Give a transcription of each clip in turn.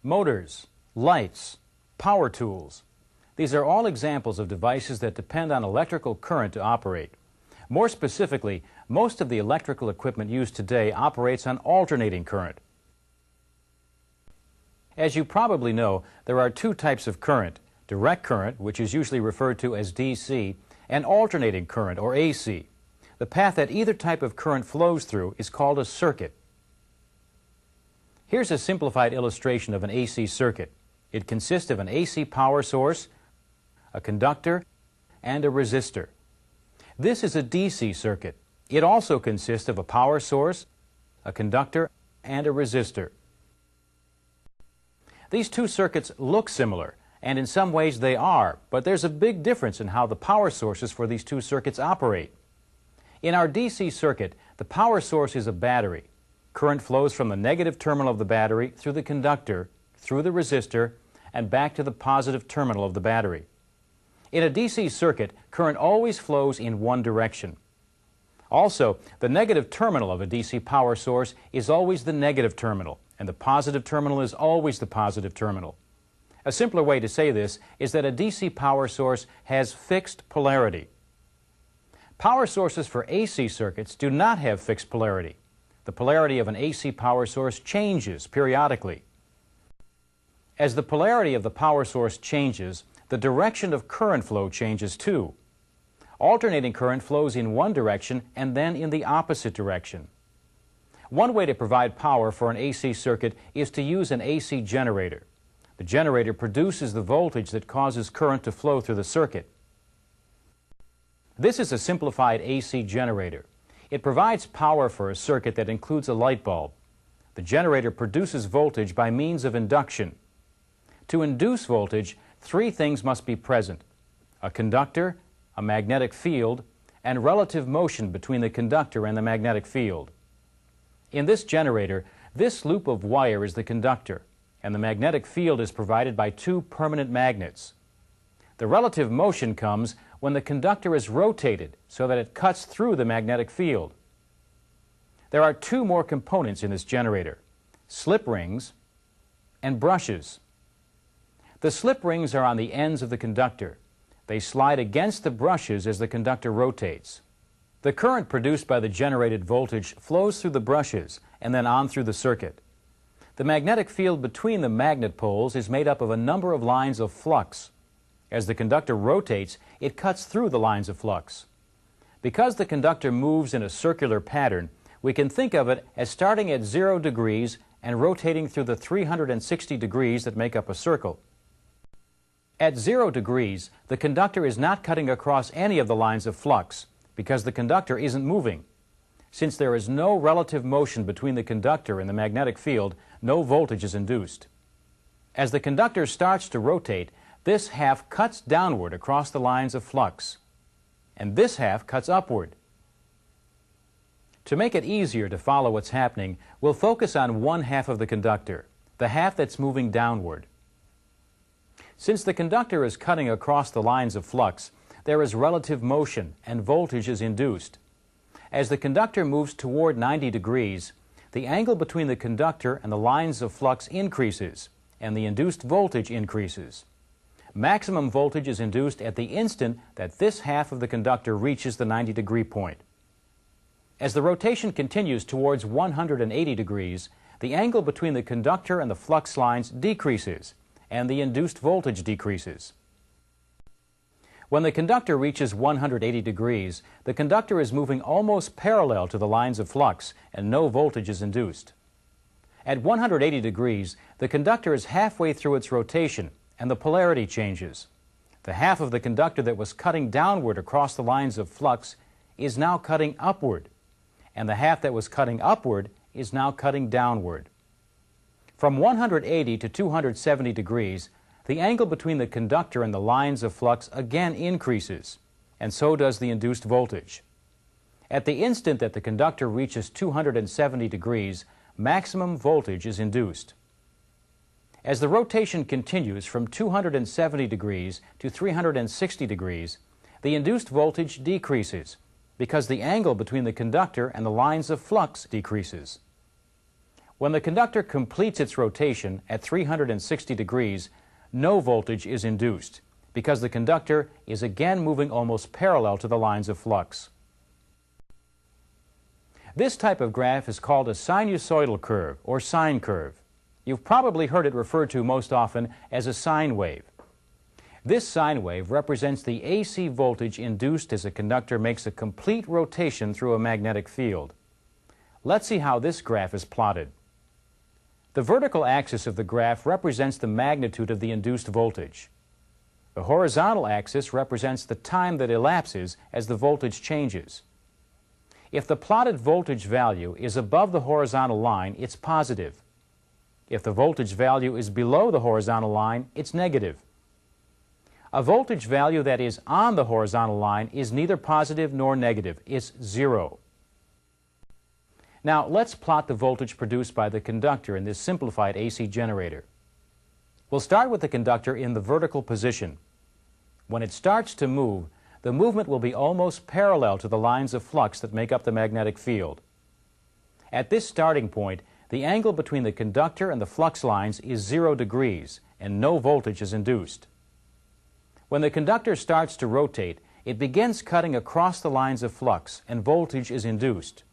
motors, lights, power tools. These are all examples of devices that depend on electrical current to operate. More specifically, most of the electrical equipment used today operates on alternating current. As you probably know, there are two types of current: direct current, which is usually referred to as DC, and alternating current, or AC. The path that either type of current flows through is called a circuit. Here's a simplified illustration of an AC circuit. It consists of an AC power source, a conductor, and a resistor. This is a DC circuit. It also consists of a power source, a conductor, and a resistor. These two circuits look similar, and in some ways they are, but there's a big difference in how the power sources for these two circuits operate. In our DC circuit, the power source is a battery. Current flows from the negative terminal of the battery through the conductor, through the resistor, and back to the positive terminal of the battery. In a DC circuit, current always flows in one direction. Also, the negative terminal of a DC power source is always the negative terminal, and the positive terminal is always the positive terminal. A simpler way to say this is that a DC power source has fixed polarity. Power sources for AC circuits do not have fixed polarity. The polarity of an AC power source changes periodically. As the polarity of the power source changes, the direction of current flow changes too. Alternating current flows in one direction and then in the opposite direction. One way to provide power for an AC circuit is to use an AC generator. The generator produces the voltage that causes current to flow through the circuit. This is a simplified AC generator. It provides power for a circuit that includes a light bulb. The generator produces voltage by means of induction. To induce voltage, three things must be present: a conductor, a magnetic field, and relative motion between the conductor and the magnetic field. In this generator, this loop of wire is the conductor, and the magnetic field is provided by two permanent magnets. The relative motion comes when the conductor is rotated so that it cuts through the magnetic field. There are two more components in this generator: slip rings and brushes. The slip rings are on the ends of the conductor. They slide against the brushes as the conductor rotates. The current produced by the generated voltage flows through the brushes and then on through the circuit. The magnetic field between the magnet poles is made up of a number of lines of flux. As the conductor rotates, it cuts through the lines of flux. Because the conductor moves in a circular pattern, we can think of it as starting at 0 degrees and rotating through the 360 degrees that make up a circle. At 0 degrees, the conductor is not cutting across any of the lines of flux because the conductor isn't moving. Since there is no relative motion between the conductor and the magnetic field, no voltage is induced. As the conductor starts to rotate, this half cuts downward across the lines of flux, and this half cuts upward. To make it easier to follow what's happening, we'll focus on one half of the conductor, the half that's moving downward. Since the conductor is cutting across the lines of flux, there is relative motion and voltage is induced. As the conductor moves toward 90 degrees, the angle between the conductor and the lines of flux increases, and the induced voltage increases. Maximum voltage is induced at the instant that this half of the conductor reaches the 90-degree point. As the rotation continues towards 180 degrees, the angle between the conductor and the flux lines decreases, and the induced voltage decreases. When the conductor reaches 180 degrees, the conductor is moving almost parallel to the lines of flux, and no voltage is induced. At 180 degrees, the conductor is halfway through its rotation, and the polarity changes. The half of the conductor that was cutting downward across the lines of flux is now cutting upward, and the half that was cutting upward is now cutting downward. From 180 to 270 degrees, the angle between the conductor and the lines of flux again increases, and so does the induced voltage. At the instant that the conductor reaches 270 degrees, maximum voltage is induced. As the rotation continues from 270 degrees to 360 degrees, the induced voltage decreases because the angle between the conductor and the lines of flux decreases. When the conductor completes its rotation at 360 degrees, no voltage is induced because the conductor is again moving almost parallel to the lines of flux. This type of graph is called a sinusoidal curve or sine curve. You've probably heard it referred to most often as a sine wave. This sine wave represents the AC voltage induced as a conductor makes a complete rotation through a magnetic field. Let's see how this graph is plotted. The vertical axis of the graph represents the magnitude of the induced voltage. The horizontal axis represents the time that elapses as the voltage changes. If the plotted voltage value is above the horizontal line, it's positive. If the voltage value is below the horizontal line, it's negative. A voltage value that is on the horizontal line is neither positive nor negative. It's zero. Now, let's plot the voltage produced by the conductor in this simplified AC generator. We'll start with the conductor in the vertical position. When it starts to move, the movement will be almost parallel to the lines of flux that make up the magnetic field. At this starting point, the angle between the conductor and the flux lines is 0 degrees, and no voltage is induced. When the conductor starts to rotate, it begins cutting across the lines of flux, and voltage is induced.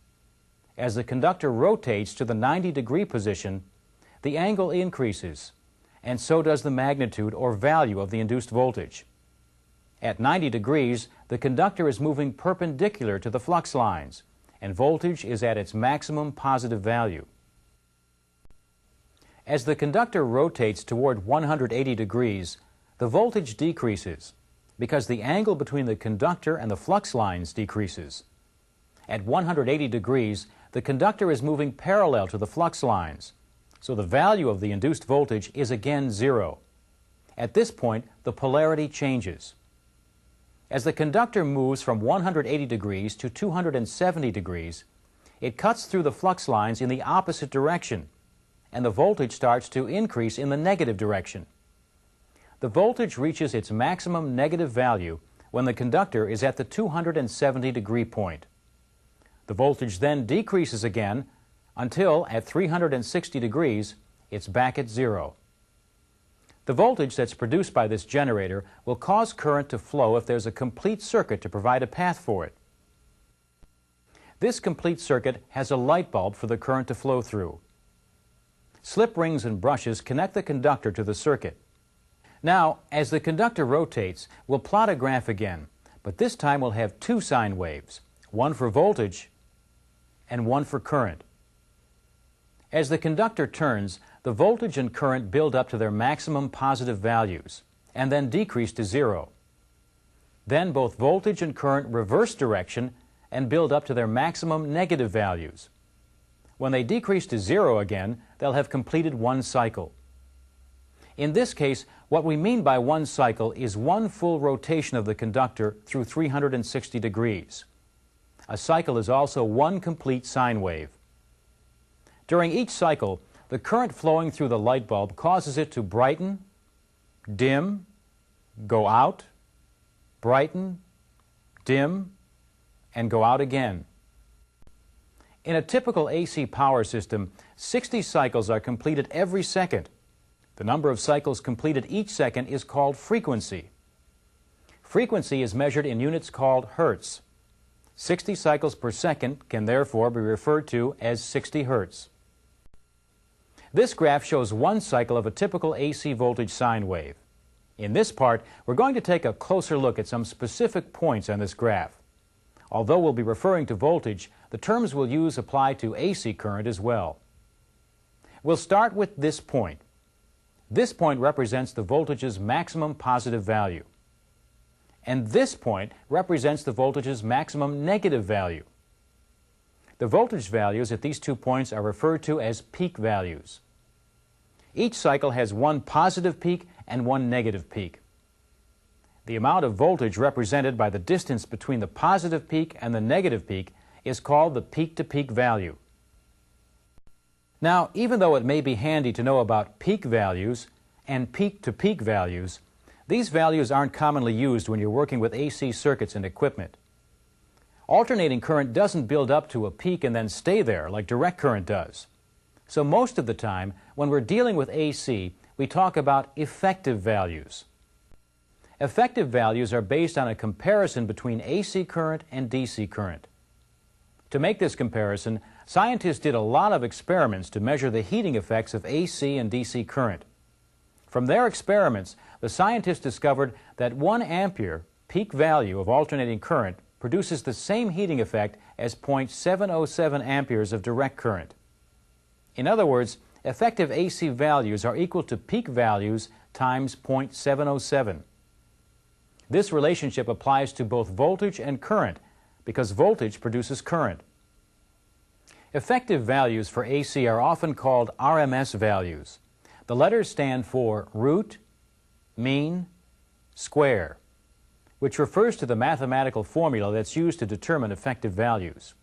As the conductor rotates to the 90-degree position, the angle increases, and so does the magnitude or value of the induced voltage. At 90 degrees, the conductor is moving perpendicular to the flux lines, and voltage is at its maximum positive value. As the conductor rotates toward 180 degrees, the voltage decreases because the angle between the conductor and the flux lines decreases. At 180 degrees, the conductor is moving parallel to the flux lines, so the value of the induced voltage is again 0. At this point, the polarity changes. As the conductor moves from 180 degrees to 270 degrees, it cuts through the flux lines in the opposite direction, and the voltage starts to increase in the negative direction. The voltage reaches its maximum negative value when the conductor is at the 270-degree point. The voltage then decreases again until, at 360 degrees, it's back at 0. The voltage that's produced by this generator will cause current to flow if there's a complete circuit to provide a path for it. This complete circuit has a light bulb for the current to flow through. Slip rings and brushes connect the conductor to the circuit. Now, as the conductor rotates, we'll plot a graph again, but this time we'll have two sine waves, one for voltage and one for current. As the conductor turns, the voltage and current build up to their maximum positive values and then decrease to 0. Then both voltage and current reverse direction and build up to their maximum negative values. When they decrease to 0 again, they'll have completed one cycle. In this case, what we mean by one cycle is one full rotation of the conductor through 360 degrees. A cycle is also one complete sine wave. During each cycle, the current flowing through the light bulb causes it to brighten, dim, go out, brighten, dim, and go out again. In a typical AC power system, 60 cycles are completed every second. The number of cycles completed each second is called frequency. Frequency is measured in units called hertz. 60 cycles per second can therefore be referred to as 60 hertz. This graph shows one cycle of a typical AC voltage sine wave. In this part, we're going to take a closer look at some specific points on this graph. Although we'll be referring to voltage, the terms we'll use apply to AC current as well. We'll start with this point. This point represents the voltage's maximum positive value. And this point represents the voltage's maximum negative value. The voltage values at these 2 points are referred to as peak values. Each cycle has one positive peak and one negative peak. The amount of voltage represented by the distance between the positive peak and the negative peak is called the peak-to-peak value. Now, even though it may be handy to know about peak values and peak-to-peak values, these values aren't commonly used when you're working with AC circuits and equipment. Alternating current doesn't build up to a peak and then stay there like direct current does. So most of the time, when we're dealing with AC, we talk about effective values. Effective values are based on a comparison between AC current and DC current. To make this comparison, scientists did a lot of experiments to measure the heating effects of AC and DC current. From their experiments, the scientists discovered that 1 ampere peak value of alternating current produces the same heating effect as 0.707 amperes of direct current. In other words, effective AC values are equal to peak values times 0.707. This relationship applies to both voltage and current because voltage produces current. Effective values for AC are often called RMS values. The letters stand for root, mean, square, which refers to the mathematical formula that's used to determine effective values.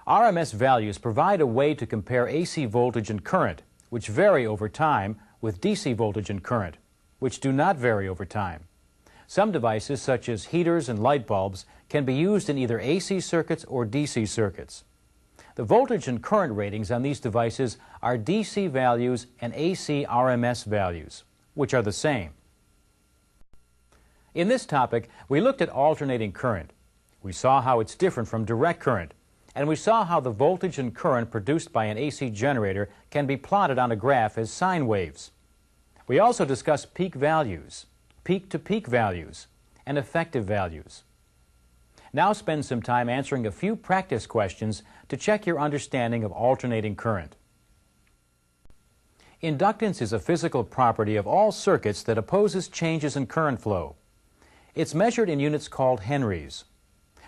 RMS values provide a way to compare AC voltage and current, which vary over time, with DC voltage and current, which do not vary over time. Some devices, such as heaters and light bulbs, can be used in either AC circuits or DC circuits. The voltage and current ratings on these devices are DC values and AC RMS values, which are the same. In this topic, we looked at alternating current. We saw how it's different from direct current, and we saw how the voltage and current produced by an AC generator can be plotted on a graph as sine waves. We also discussed peak values, peak-to-peak values, and effective values. Now spend some time answering a few practice questions to check your understanding of alternating current. Inductance is a physical property of all circuits that opposes changes in current flow. It's measured in units called henries.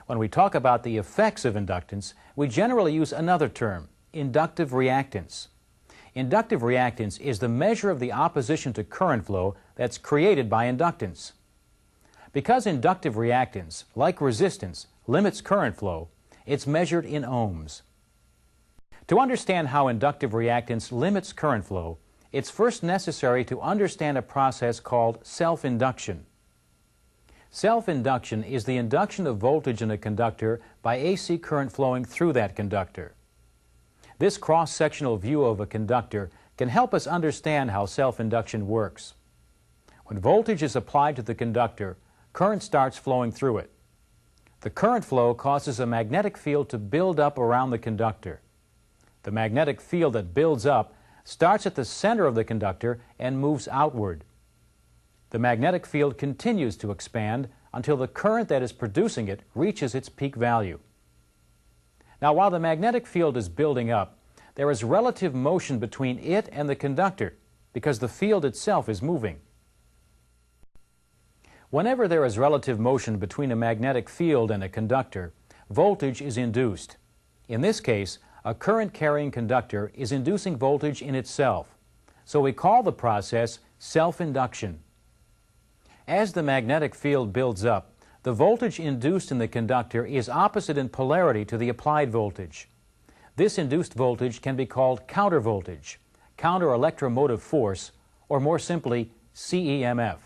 When we talk about the effects of inductance, we generally use another term, inductive reactance. Inductive reactance is the measure of the opposition to current flow that's created by inductance. Because inductive reactance, like resistance, limits current flow, it's measured in ohms. To understand how inductive reactance limits current flow, it's first necessary to understand a process called self-induction. Self-induction is the induction of voltage in a conductor by AC current flowing through that conductor. This cross-sectional view of a conductor can help us understand how self-induction works. When voltage is applied to the conductor, current starts flowing through it. The current flow causes a magnetic field to build up around the conductor. The magnetic field that builds up starts at the center of the conductor and moves outward. The magnetic field continues to expand until the current that is producing it reaches its peak value. Now, while the magnetic field is building up, there is relative motion between it and the conductor because the field itself is moving. Whenever there is relative motion between a magnetic field and a conductor, voltage is induced. In this case, a current-carrying conductor is inducing voltage in itself, so we call the process self-induction. As the magnetic field builds up, the voltage induced in the conductor is opposite in polarity to the applied voltage. This induced voltage can be called countervoltage, counter-electromotive force, or more simply, CEMF.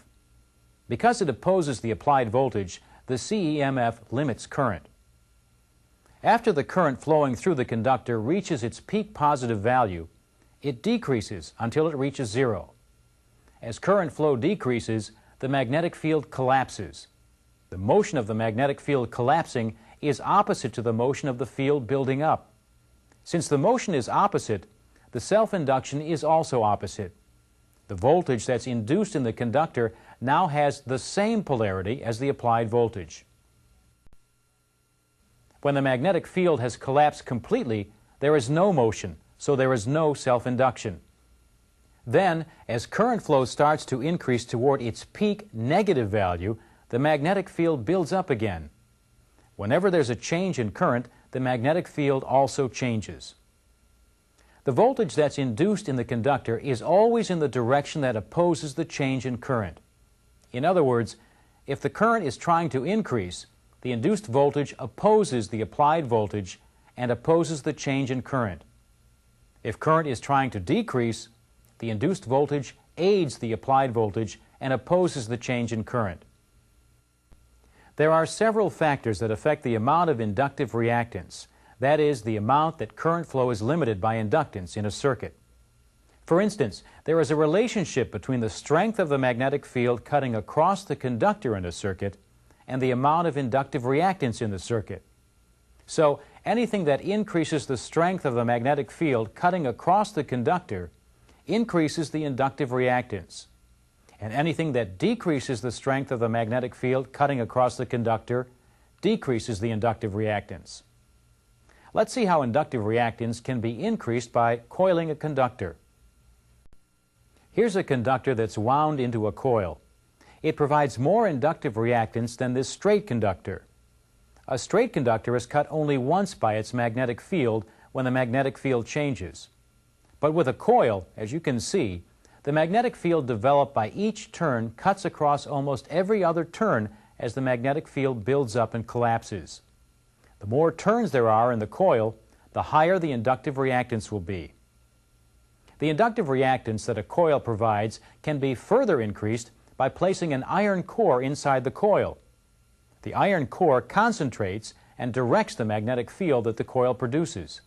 Because it opposes the applied voltage, the CEMF limits current. After the current flowing through the conductor reaches its peak positive value, it decreases until it reaches zero. As current flow decreases, the magnetic field collapses. The motion of the magnetic field collapsing is opposite to the motion of the field building up. Since the motion is opposite, the self-induction is also opposite. The voltage that's induced in the conductor now has the same polarity as the applied voltage. When the magnetic field has collapsed completely, there is no motion, so there is no self-induction. Then, as current flow starts to increase toward its peak negative value, the magnetic field builds up again. Whenever there's a change in current, the magnetic field also changes. The voltage that's induced in the conductor is always in the direction that opposes the change in current. In other words, if the current is trying to increase, the induced voltage opposes the applied voltage and opposes the change in current. If current is trying to decrease, the induced voltage aids the applied voltage and opposes the change in current. There are several factors that affect the amount of inductive reactance. That is, the amount that current flow is limited by inductance in a circuit. For instance, there is a relationship between the strength of the magnetic field cutting across the conductor in a circuit and the amount of inductive reactance in the circuit. So, anything that increases the strength of the magnetic field cutting across the conductor increases the inductive reactance. And anything that decreases the strength of the magnetic field cutting across the conductor decreases the inductive reactance. Let's see how inductive reactance can be increased by coiling a conductor. Here's a conductor that's wound into a coil. It provides more inductive reactance than this straight conductor. A straight conductor is cut only once by its magnetic field when the magnetic field changes. But with a coil, as you can see, the magnetic field developed by each turn cuts across almost every other turn as the magnetic field builds up and collapses. The more turns there are in the coil, the higher the inductive reactance will be. The inductive reactance that a coil provides can be further increased by placing an iron core inside the coil. The iron core concentrates and directs the magnetic field that the coil produces.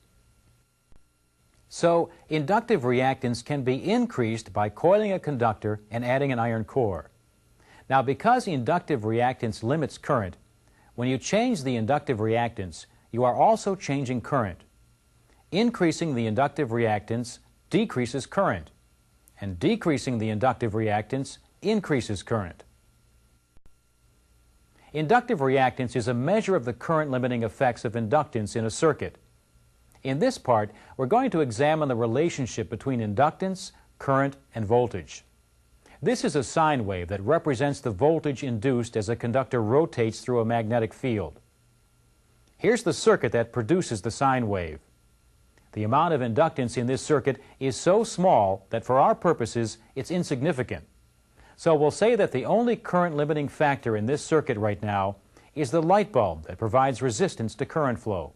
So, inductive reactance can be increased by coiling a conductor and adding an iron core. Now, because inductive reactance limits current, when you change the inductive reactance, you are also changing current. Increasing the inductive reactance decreases current, and decreasing the inductive reactance increases current. Inductive reactance is a measure of the current-limiting effects of inductance in a circuit. In this part, we're going to examine the relationship between inductance, current, and voltage. This is a sine wave that represents the voltage induced as a conductor rotates through a magnetic field. Here's the circuit that produces the sine wave. The amount of inductance in this circuit is so small that for our purposes it's insignificant. So we'll say that the only current-limiting factor in this circuit right now is the light bulb that provides resistance to current flow.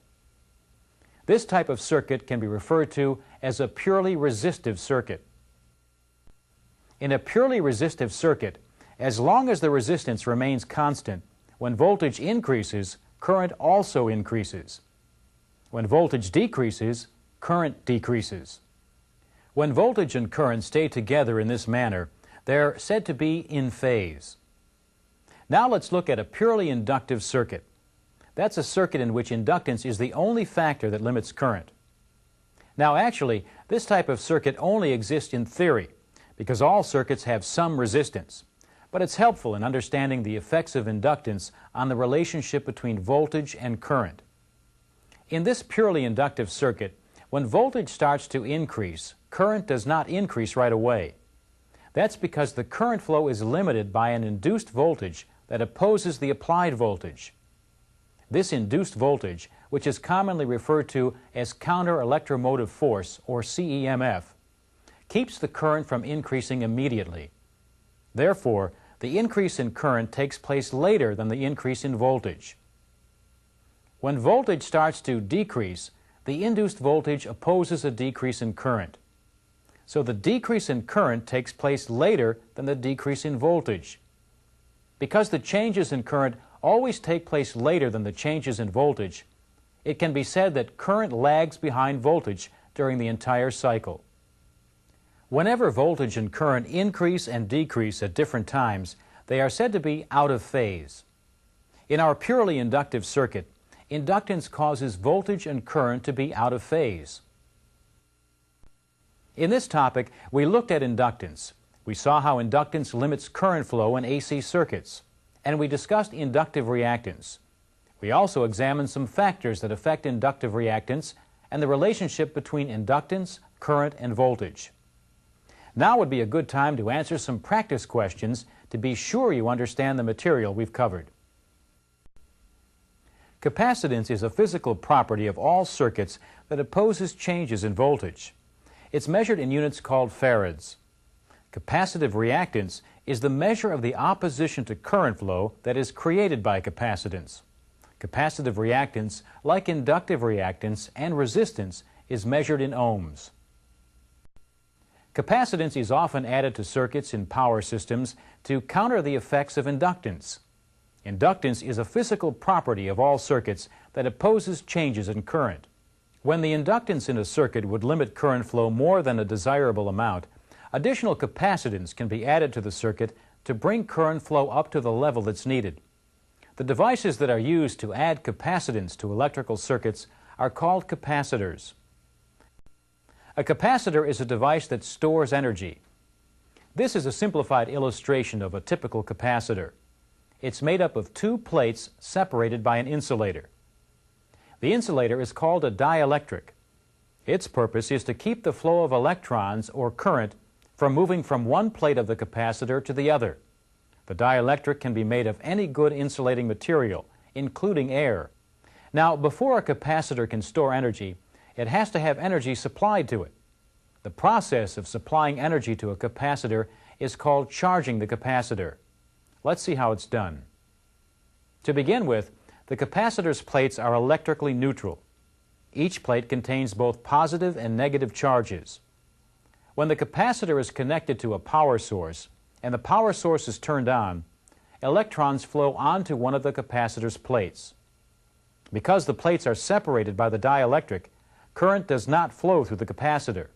This type of circuit can be referred to as a purely resistive circuit. In a purely resistive circuit, as long as the resistance remains constant, when voltage increases, current also increases. When voltage decreases, current decreases. When voltage and current stay together in this manner, they're said to be in phase. Now let's look at a purely inductive circuit. That's a circuit in which inductance is the only factor that limits current. Now actually, this type of circuit only exists in theory, because all circuits have some resistance, but it's helpful in understanding the effects of inductance on the relationship between voltage and current. In this purely inductive circuit, when voltage starts to increase, current does not increase right away. That's because the current flow is limited by an induced voltage that opposes the applied voltage. This induced voltage, which is commonly referred to as counter-electromotive force, or CEMF, keeps the current from increasing immediately. Therefore, the increase in current takes place later than the increase in voltage. When voltage starts to decrease, the induced voltage opposes a decrease in current. So the decrease in current takes place later than the decrease in voltage. Because the changes in current always take place later than the changes in voltage, it can be said that current lags behind voltage during the entire cycle. Whenever voltage and current increase and decrease at different times, they are said to be out of phase. In our purely inductive circuit, inductance causes voltage and current to be out of phase. In this topic, we looked at inductance. We saw how inductance limits current flow in AC circuits, and we discussed inductive reactance. We also examined some factors that affect inductive reactance and the relationship between inductance, current, and voltage. Now would be a good time to answer some practice questions to be sure you understand the material we've covered. Capacitance is a physical property of all circuits that opposes changes in voltage. It's measured in units called farads. Capacitive reactance is the measure of the opposition to current flow that is created by capacitance. Capacitive reactance, like inductive reactance and resistance, is measured in ohms. Capacitance is often added to circuits in power systems to counter the effects of inductance. Inductance is a physical property of all circuits that opposes changes in current. When the inductance in a circuit would limit current flow more than a desirable amount, additional capacitance can be added to the circuit to bring current flow up to the level that's needed. The devices that are used to add capacitance to electrical circuits are called capacitors. A capacitor is a device that stores energy. This is a simplified illustration of a typical capacitor. It's made up of two plates separated by an insulator. The insulator is called a dielectric. Its purpose is to keep the flow of electrons or current from moving from one plate of the capacitor to the other. The dielectric can be made of any good insulating material, including air. Now, before a capacitor can store energy, it has to have energy supplied to it. The process of supplying energy to a capacitor is called charging the capacitor. Let's see how it's done. To begin with, the capacitor's plates are electrically neutral. Each plate contains both positive and negative charges. When the capacitor is connected to a power source and the power source is turned on, electrons flow onto one of the capacitor's plates. Because the plates are separated by the dielectric, current does not flow through the capacitor.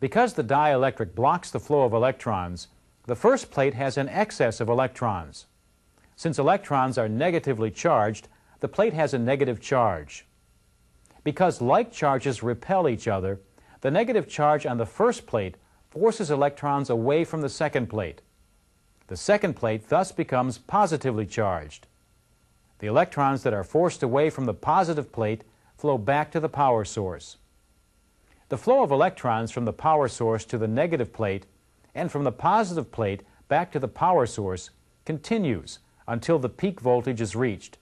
Because the dielectric blocks the flow of electrons, the first plate has an excess of electrons. Since electrons are negatively charged, the plate has a negative charge. Because like charges repel each other, the negative charge on the first plate forces electrons away from the second plate. The second plate thus becomes positively charged. The electrons that are forced away from the positive plate flow back to the power source. The flow of electrons from the power source to the negative plate and from the positive plate back to the power source continues until the peak voltage is reached.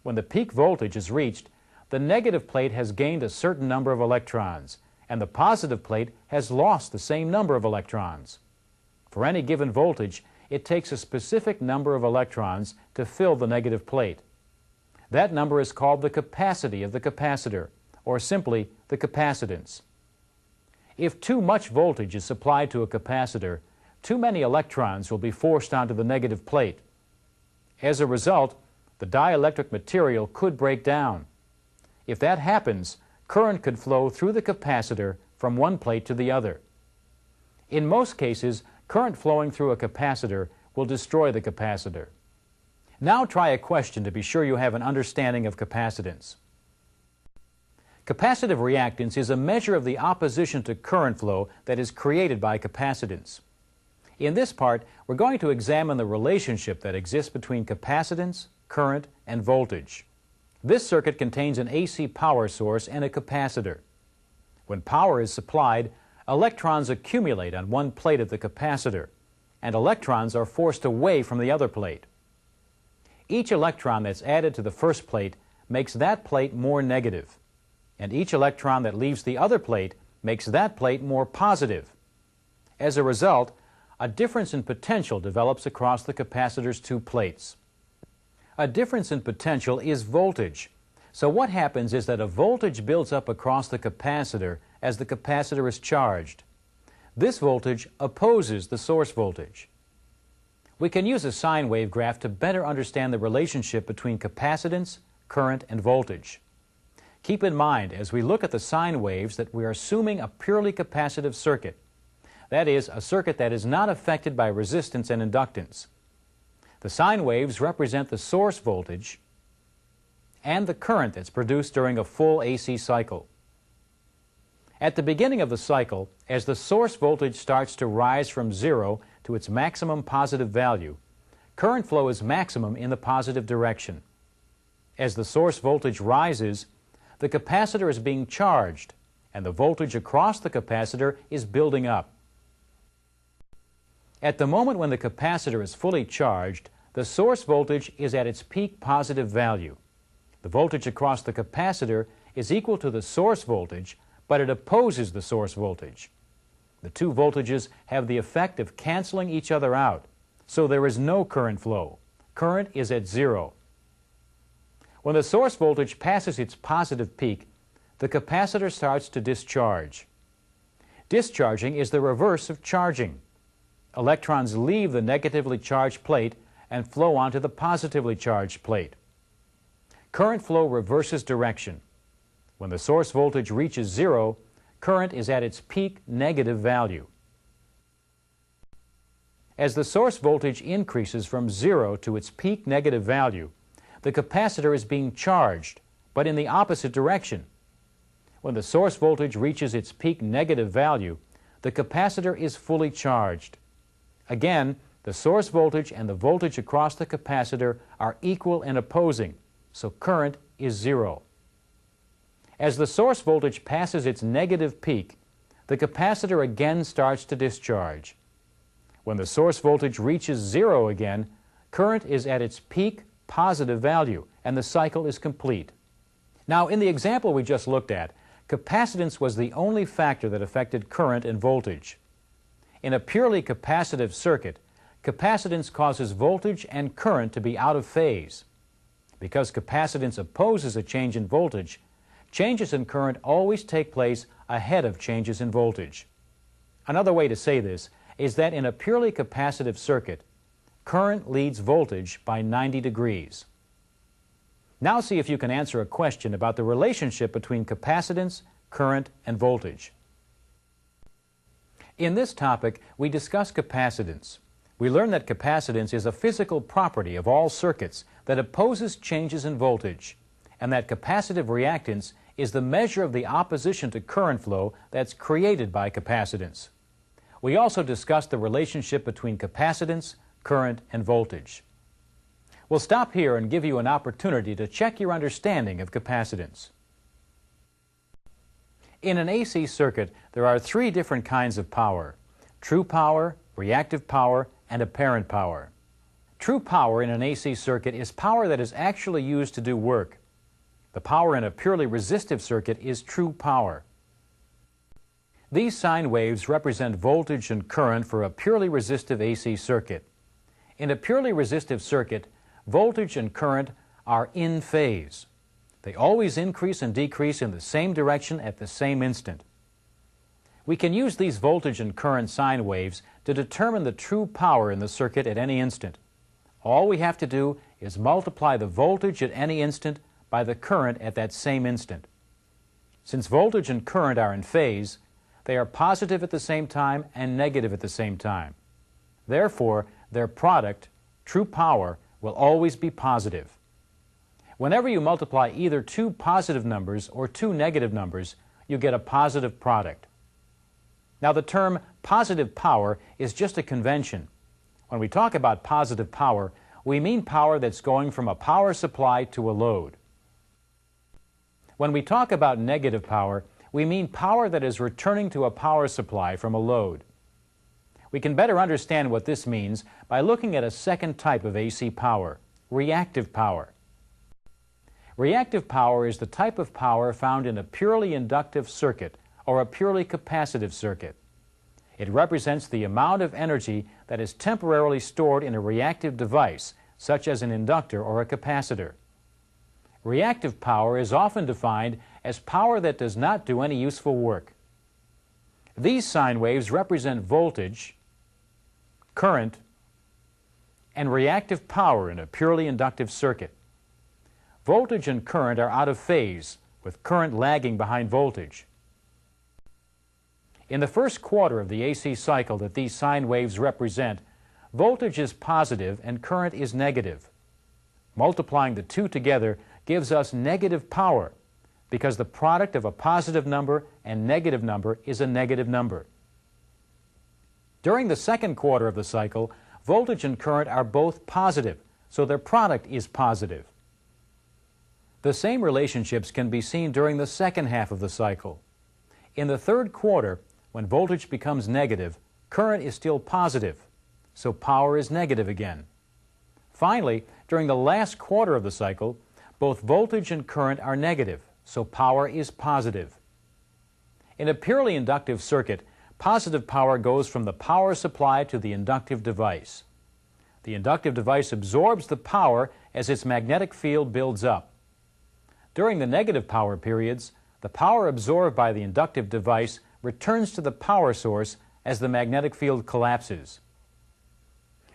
When the peak voltage is reached, the negative plate has gained a certain number of electrons, and the positive plate has lost the same number of electrons. For any given voltage, it takes a specific number of electrons to fill the negative plate. That number is called the capacity of the capacitor, or simply the capacitance. If too much voltage is supplied to a capacitor, too many electrons will be forced onto the negative plate. As a result, the dielectric material could break down. If that happens, current could flow through the capacitor from one plate to the other. In most cases, current flowing through a capacitor will destroy the capacitor. Now try a question to be sure you have an understanding of capacitance. Capacitive reactance is a measure of the opposition to current flow that is created by capacitance. In this part, we're going to examine the relationship that exists between capacitance, current, and voltage. This circuit contains an AC power source and a capacitor. When power is supplied, electrons accumulate on one plate of the capacitor, and electrons are forced away from the other plate. Each electron that's added to the first plate makes that plate more negative, and each electron that leaves the other plate makes that plate more positive. As a result, a difference in potential develops across the capacitor's two plates. A difference in potential is voltage. So what happens is that a voltage builds up across the capacitor as the capacitor is charged. This voltage opposes the source voltage. We can use a sine wave graph to better understand the relationship between capacitance, current, and voltage. Keep in mind as we look at the sine waves that we are assuming a purely capacitive circuit. That is, a circuit that is not affected by resistance and inductance. The sine waves represent the source voltage and the current that's produced during a full AC cycle. At the beginning of the cycle, as the source voltage starts to rise from zero to its maximum positive value, current flow is maximum in the positive direction. As the source voltage rises, the capacitor is being charged, and the voltage across the capacitor is building up. At the moment when the capacitor is fully charged, the source voltage is at its peak positive value. The voltage across the capacitor is equal to the source voltage, but it opposes the source voltage. The two voltages have the effect of canceling each other out, so there is no current flow. Current is at zero. When the source voltage passes its positive peak, the capacitor starts to discharge. Discharging is the reverse of charging. Electrons leave the negatively charged plate and flow onto the positively charged plate. Current flow reverses direction. When the source voltage reaches zero, current is at its peak negative value. As the source voltage increases from zero to its peak negative value, the capacitor is being charged, but in the opposite direction. When the source voltage reaches its peak negative value, the capacitor is fully charged. Again, the source voltage and the voltage across the capacitor are equal and opposing, so current is zero. As the source voltage passes its negative peak, the capacitor again starts to discharge. When the source voltage reaches zero again, current is at its peak positive value, and the cycle is complete. Now, in the example we just looked at, capacitance was the only factor that affected current and voltage. In a purely capacitive circuit, capacitance causes voltage and current to be out of phase. Because capacitance opposes a change in voltage, changes in current always take place ahead of changes in voltage. Another way to say this is that in a purely capacitive circuit, current leads voltage by 90 degrees. Now see if you can answer a question about the relationship between capacitance, current, and voltage. In this topic, we discuss capacitance. We learn that capacitance is a physical property of all circuits that opposes changes in voltage, and that capacitive reactance is the measure of the opposition to current flow that's created by capacitance. We also discussed the relationship between capacitance, current, and voltage. We'll stop here and give you an opportunity to check your understanding of capacitance. In an AC circuit, there are three different kinds of power: true power, reactive power, and apparent power. True power in an AC circuit is power that is actually used to do work. The power in a purely resistive circuit is true power. These sine waves represent voltage and current for a purely resistive AC circuit. In a purely resistive circuit, voltage and current are in phase. They always increase and decrease in the same direction at the same instant. We can use these voltage and current sine waves to determine the true power in the circuit at any instant. All we have to do is multiply the voltage at any instant by the current at that same instant. Since voltage and current are in phase, they are positive at the same time and negative at the same time. Therefore, their product, true power, will always be positive. Whenever you multiply either two positive numbers or two negative numbers, you get a positive product. Now, the term positive power is just a convention. When we talk about positive power, we mean power that's going from a power supply to a load. When we talk about negative power, we mean power that is returning to a power supply from a load. We can better understand what this means by looking at a second type of AC power, reactive power. Reactive power is the type of power found in a purely inductive circuit or a purely capacitive circuit. It represents the amount of energy that is temporarily stored in a reactive device, such as an inductor or a capacitor. Reactive power is often defined as power that does not do any useful work. These sine waves represent voltage, current, and reactive power in a purely inductive circuit. Voltage and current are out of phase, with current lagging behind voltage. In the first quarter of the AC cycle that these sine waves represent, voltage is positive and current is negative. Multiplying the two together gives us negative power, because the product of a positive number and negative number is a negative number. During the second quarter of the cycle, voltage and current are both positive, so their product is positive. The same relationships can be seen during the second half of the cycle. In the third quarter, when voltage becomes negative, current is still positive, so power is negative again. Finally, during the last quarter of the cycle, both voltage and current are negative, so power is positive. In a purely inductive circuit, positive power goes from the power supply to the inductive device. The inductive device absorbs the power as its magnetic field builds up. During the negative power periods, the power absorbed by the inductive device returns to the power source as the magnetic field collapses.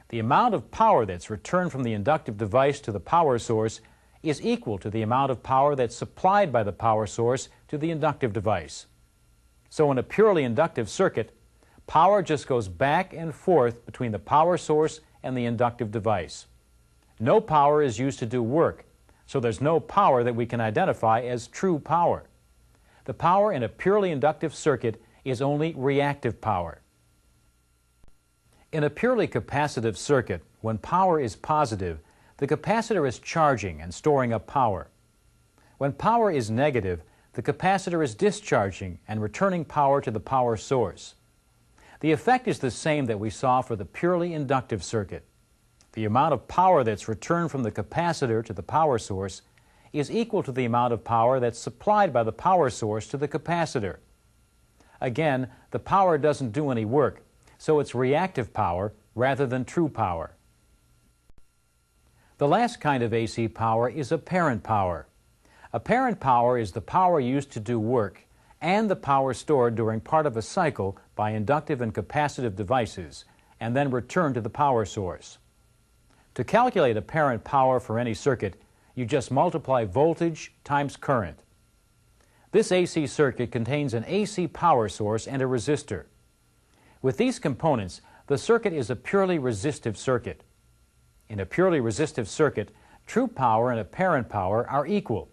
The amount of power that's returned from the inductive device to the power source is equal to the amount of power that's supplied by the power source to the inductive device. So in a purely inductive circuit, power just goes back and forth between the power source and the inductive device. No power is used to do work, so there's no power that we can identify as true power. The power in a purely inductive circuit is only reactive power. In a purely capacitive circuit, when power is positive, the capacitor is charging and storing up power. When power is negative, the capacitor is discharging and returning power to the power source. The effect is the same that we saw for the purely inductive circuit. The amount of power that's returned from the capacitor to the power source is equal to the amount of power that's supplied by the power source to the capacitor. Again, the power doesn't do any work, so it's reactive power rather than true power. The last kind of AC power is apparent power. Apparent power is the power used to do work and the power stored during part of a cycle by inductive and capacitive devices and then returned to the power source. To calculate apparent power for any circuit, you just multiply voltage times current. This AC circuit contains an AC power source and a resistor. With these components, the circuit is a purely resistive circuit. In a purely resistive circuit, true power and apparent power are equal.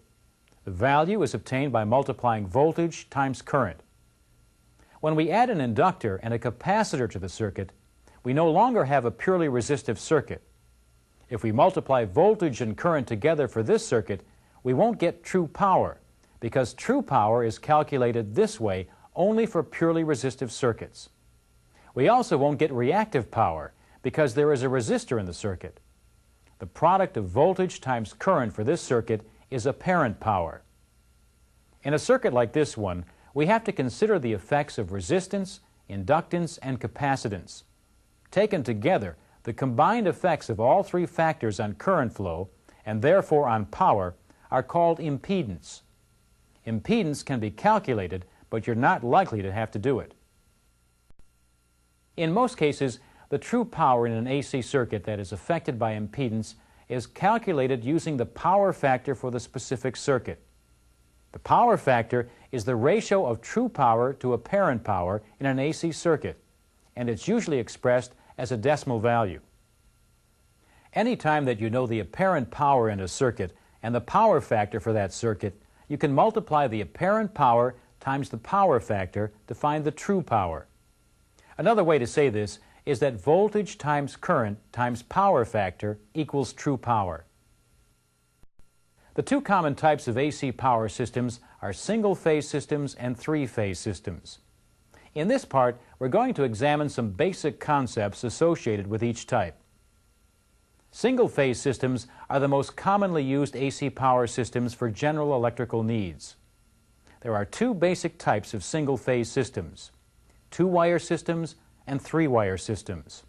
The value is obtained by multiplying voltage times current. When we add an inductor and a capacitor to the circuit, we no longer have a purely resistive circuit. If we multiply voltage and current together for this circuit, we won't get true power, because true power is calculated this way only for purely resistive circuits. We also won't get reactive power, because there is a resistor in the circuit. The product of voltage times current for this circuit is apparent power. In a circuit like this one, we have to consider the effects of resistance, inductance, and capacitance. Taken together, the combined effects of all three factors on current flow, and therefore on power, are called impedance. Impedance can be calculated, but you're not likely to have to do it. In most cases, the true power in an AC circuit that is affected by impedance is calculated using the power factor for the specific circuit. The power factor is the ratio of true power to apparent power in an AC circuit, and it's usually expressed as a decimal value. Any time that you know the apparent power in a circuit and the power factor for that circuit, you can multiply the apparent power times the power factor to find the true power. Another way to say this is that voltage times current times power factor equals true power. The two common types of AC power systems are single-phase systems and three-phase systems. In this part, we're going to examine some basic concepts associated with each type. Single-phase systems are the most commonly used AC power systems for general electrical needs. There are two basic types of single-phase systems: two-wire systems and three-wire systems.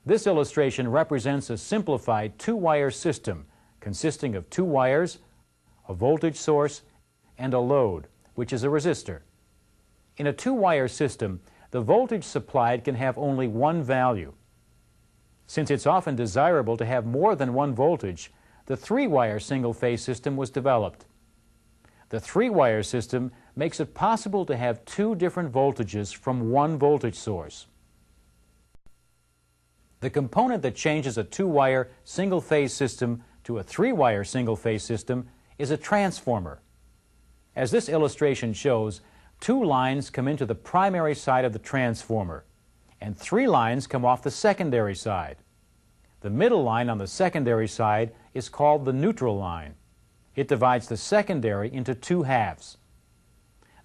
This illustration represents a simplified two-wire system consisting of two wires, a voltage source, and a load, which is a resistor. In a two-wire system, the voltage supplied can have only one value. Since it's often desirable to have more than one voltage, the three-wire single-phase system was developed. The three-wire system makes it possible to have two different voltages from one voltage source. The component that changes a two-wire single-phase system to a three-wire single-phase system is a transformer. As this illustration shows, two lines come into the primary side of the transformer, and three lines come off the secondary side. The middle line on the secondary side is called the neutral line. It divides the secondary into two halves.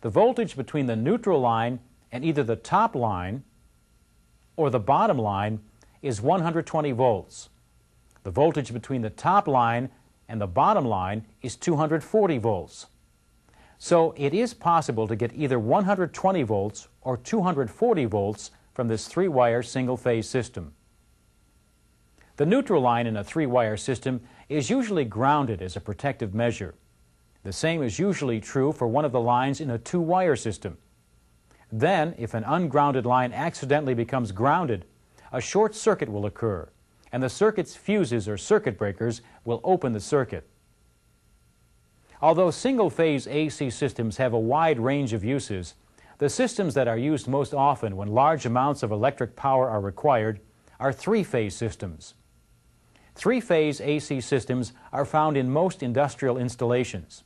The voltage between the neutral line and either the top line or the bottom line is 120 volts. The voltage between the top line and the bottom line is 240 volts. So it is possible to get either 120 volts or 240 volts from this three-wire single-phase system. The neutral line in a three-wire system is usually grounded as a protective measure. The same is usually true for one of the lines in a two-wire system. Then, if an ungrounded line accidentally becomes grounded, a short circuit will occur, and the circuit's fuses or circuit breakers will open the circuit. Although single-phase AC systems have a wide range of uses, the systems that are used most often when large amounts of electric power are required are three-phase systems. Three-phase AC systems are found in most industrial installations.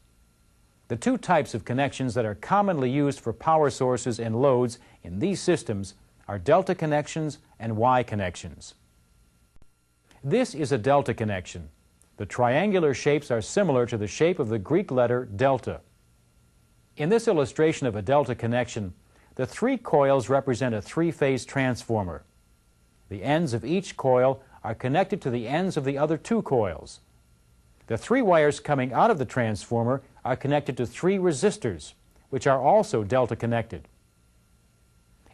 The two types of connections that are commonly used for power sources and loads in these systems are delta connections and Y connections. This is a delta connection. The triangular shapes are similar to the shape of the Greek letter delta. In this illustration of a delta connection, the three coils represent a three-phase transformer. The ends of each coil are connected to the ends of the other two coils. The three wires coming out of the transformer are connected to three resistors, which are also delta connected.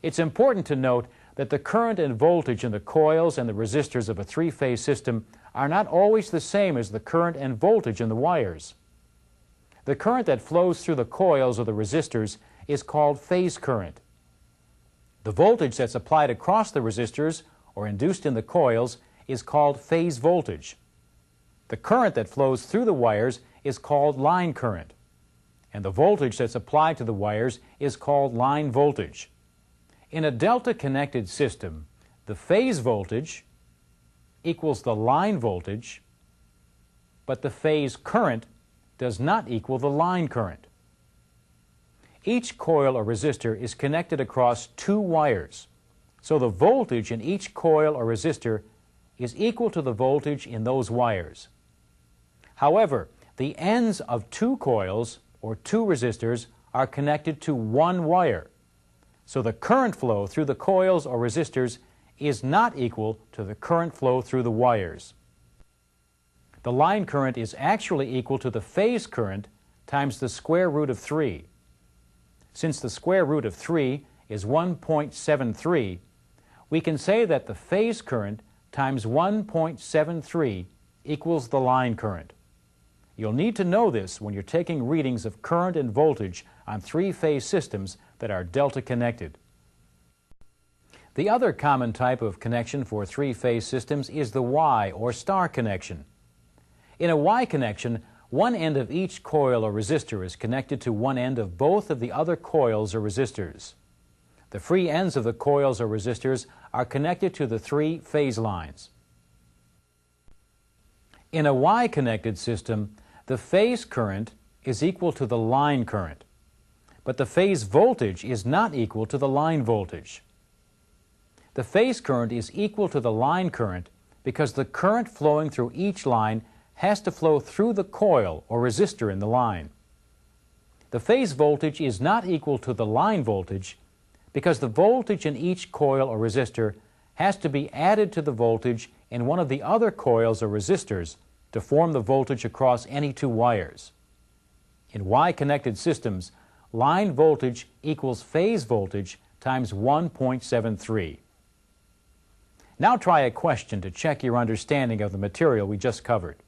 It's important to note that the current and voltage in the coils and the resistors of a three-phase system are not always the same as the current and voltage in the wires. The current that flows through the coils or the resistors is called phase current. The voltage that's applied across the resistors or induced in the coils is called phase voltage. The current that flows through the wires is called line current, and the voltage that's applied to the wires is called line voltage. In a delta-connected system, the phase voltage equals the line voltage, but the phase current does not equal the line current. Each coil or resistor is connected across two wires, so the voltage in each coil or resistor is equal to the voltage in those wires. However, the ends of two coils or two resistors are connected to one wire, so the current flow through the coils or resistors is not equal to the current flow through the wires. The line current is actually equal to the phase current times the square root of 3. Since the square root of 3 is 1.73, we can say that the phase current times 1.73 equals the line current. You'll need to know this when you're taking readings of current and voltage on three-phase systems that are delta connected. The other common type of connection for three-phase systems is the Y or star connection. In a Y connection, one end of each coil or resistor is connected to one end of both of the other coils or resistors. The free ends of the coils or resistors are connected to the three phase lines. In a Y-connected system, the phase current is equal to the line current, but the phase voltage is not equal to the line voltage. The phase current is equal to the line current because the current flowing through each line has to flow through the coil or resistor in the line. The phase voltage is not equal to the line voltage because the voltage in each coil or resistor has to be added to the voltage in one of the other coils or resistors to form the voltage across any two wires. In Y-connected systems, line voltage equals phase voltage times 1.73. Now try a question to check your understanding of the material we just covered.